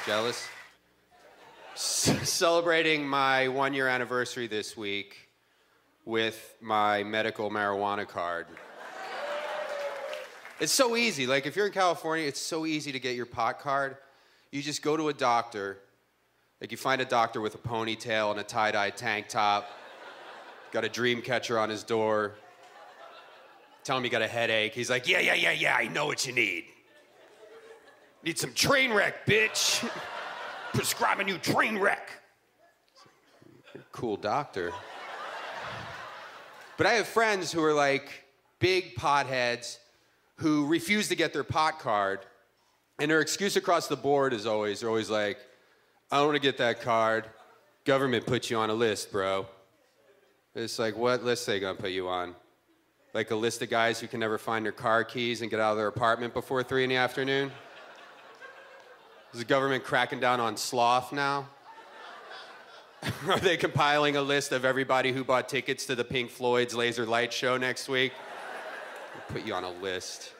Jealous? Celebrating my 1-year anniversary this week with my medical marijuana card. It's so easy. Like, if you're in California, it's so easy to get your pot card. You just go to a doctor. Like, you find a doctor with a ponytail and a tie-dye tank top. Got a dream catcher on his door. Tell him you got a headache. He's like, yeah, I know what you need. Need some train wreck, bitch. Prescribing you train wreck. Cool doctor. But I have friends who are like big potheads who refuse to get their pot card, and their excuse across the board is always, they're always like, I don't want to get that card. Government put you on a list, bro. It's like, what list are they gonna put you on? Like a list of guys who can never find their car keys and get out of their apartment before 3 in the afternoon? Is the government cracking down on sloth now? Are they compiling a list of everybody who bought tickets to the Pink Floyd's Laser Light Show next week? They'll put you on a list.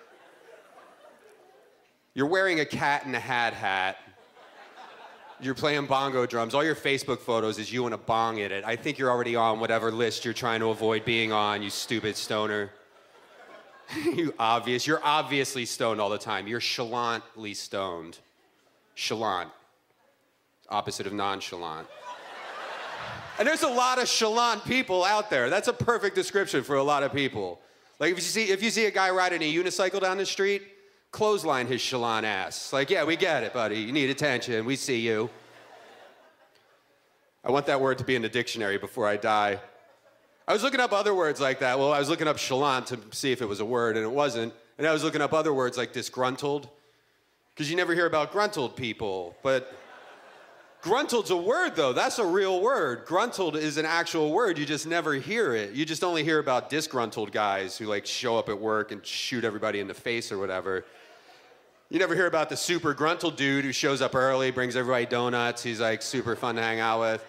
You're wearing a Cat in a hat. You're playing bongo drums. All your Facebook photos is you and a bong in it. I think you're already on whatever list you're trying to avoid being on, you stupid stoner. You're obviously stoned all the time. You're chillantly stoned. Chillon. Opposite of nonchalant. And there's a lot of chalant people out there. That's a perfect description for a lot of people. Like, if you see a guy riding a unicycle down the street, clothesline his chalant ass. Like, yeah, we get it, buddy. You need attention. We see you. I want that word to be in the dictionary before I die. I was looking up other words like that. Well, I was looking up chalant to see if it was a word, and it wasn't. And I was looking up other words like disgruntled, because you never hear about gruntled people. But gruntled's a word, though. That's a real word. Gruntled is an actual word. You just never hear it. You just only hear about disgruntled guys who, like, show up at work and shoot everybody in the face or whatever. You never hear about the super gruntled dude who shows up early, brings everybody donuts. He's, like, super fun to hang out with.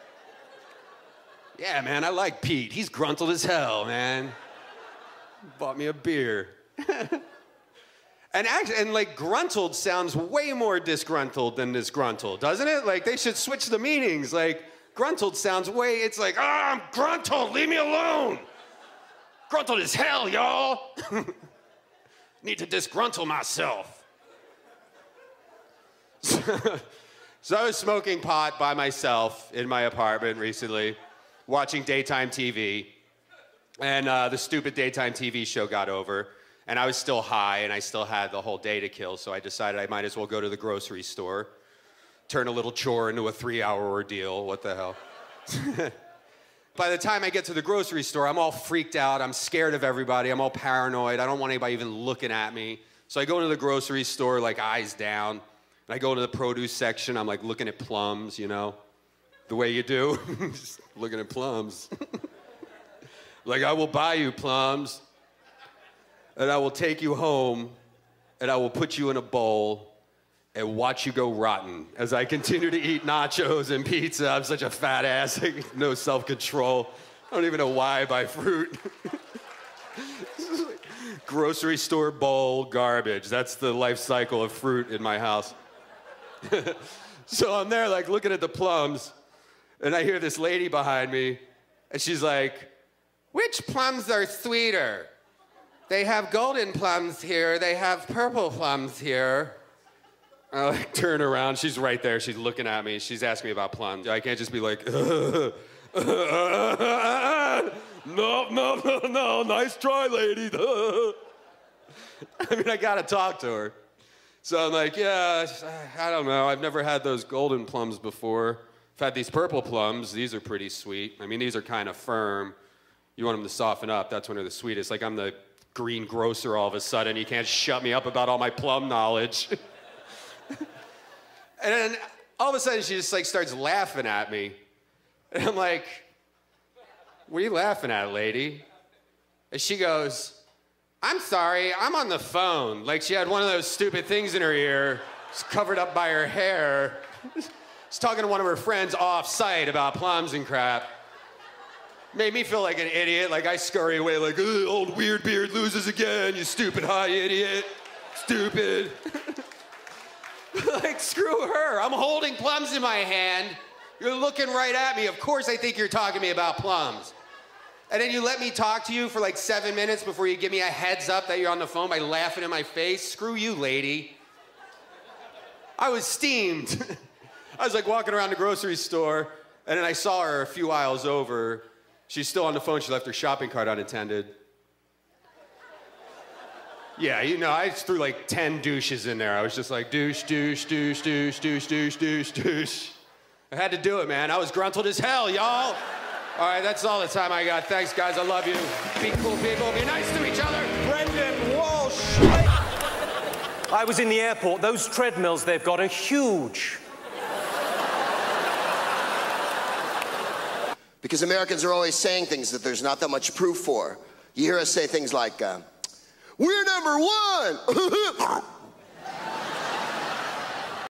Yeah, man, I like Pete. He's gruntled as hell, man. Bought me a beer. And like, gruntled sounds way more disgruntled than disgruntled, doesn't it? Like, they should switch the meanings. Like, gruntled sounds it's like, I'm gruntled, leave me alone. Gruntled as hell, y'all. Need to disgruntle myself. So I was smoking pot by myself in my apartment recently, watching daytime TV, and the stupid daytime TV show got over. And I was still high, and I still had the whole day to kill, so I decided I might as well go to the grocery store, turn a little chore into a 3-hour ordeal. What the hell? By the time I get to the grocery store, I'm all freaked out. I'm scared of everybody. I'm all paranoid. I don't want anybody even looking at me. So I go into the grocery store, like, eyes down. And I go into the produce section. I'm, like, looking at plums, you know, the way you do. Just looking at plums. Like, I will buy you plums. And I will take you home, and I will put you in a bowl and watch you go rotten as I continue to eat nachos and pizza. I'm such a fat ass, no self-control. I don't even know why I buy fruit. Grocery store bowl garbage. That's the life cycle of fruit in my house. So I'm there, like, looking at the plums, and I hear this lady behind me, and she's like, which plums are sweeter? They have golden plums here. They have purple plums here. I, like, turn around. She's right there. She's looking at me. She's asking me about plums. I can't just be like, no. Nice try, lady. I mean, I got to talk to her. So I'm like, yeah, I don't know. I've never had those golden plums before. I've had these purple plums. These are pretty sweet. I mean, these are kind of firm. You want them to soften up. That's when they're the sweetest. Like, I'm the green grocer all of a sudden. You can't shut me up about all my plum knowledge. And then all of a sudden she just, like, starts laughing at me. And I'm like, what are you laughing at, lady? And she goes, I'm sorry, I'm on the phone. Like, she had one of those stupid things in her ear, just covered up by her hair. She's talking to one of her friends off-site about plums and crap. Made me feel like an idiot. Like, I scurry away like, old weird beard loses again, you stupid high idiot. Stupid. Like, screw her. I'm holding plums in my hand. You're looking right at me. Of course I think you're talking to me about plums. And then you let me talk to you for like 7 minutes before you give me a heads up that you're on the phone by laughing in my face. Screw you, lady. I was steamed. I was like walking around the grocery store, and then I saw her a few aisles over. She's still on the phone. She left her shopping cart unattended. Yeah, you know, I just threw like 10 douches in there. I was just like, douche, douche, douche, douche, douche, douche, douche, douche. I had to do it, man. I was gruntled as hell, y'all. All right, that's all the time I got. Thanks, guys. I love you. Be cool people. Be nice to each other. Brendon Walsh. I was in the airport. Those treadmills they've got are huge. Because Americans are always saying things that there's not that much proof for. You hear us say things like, we're number one.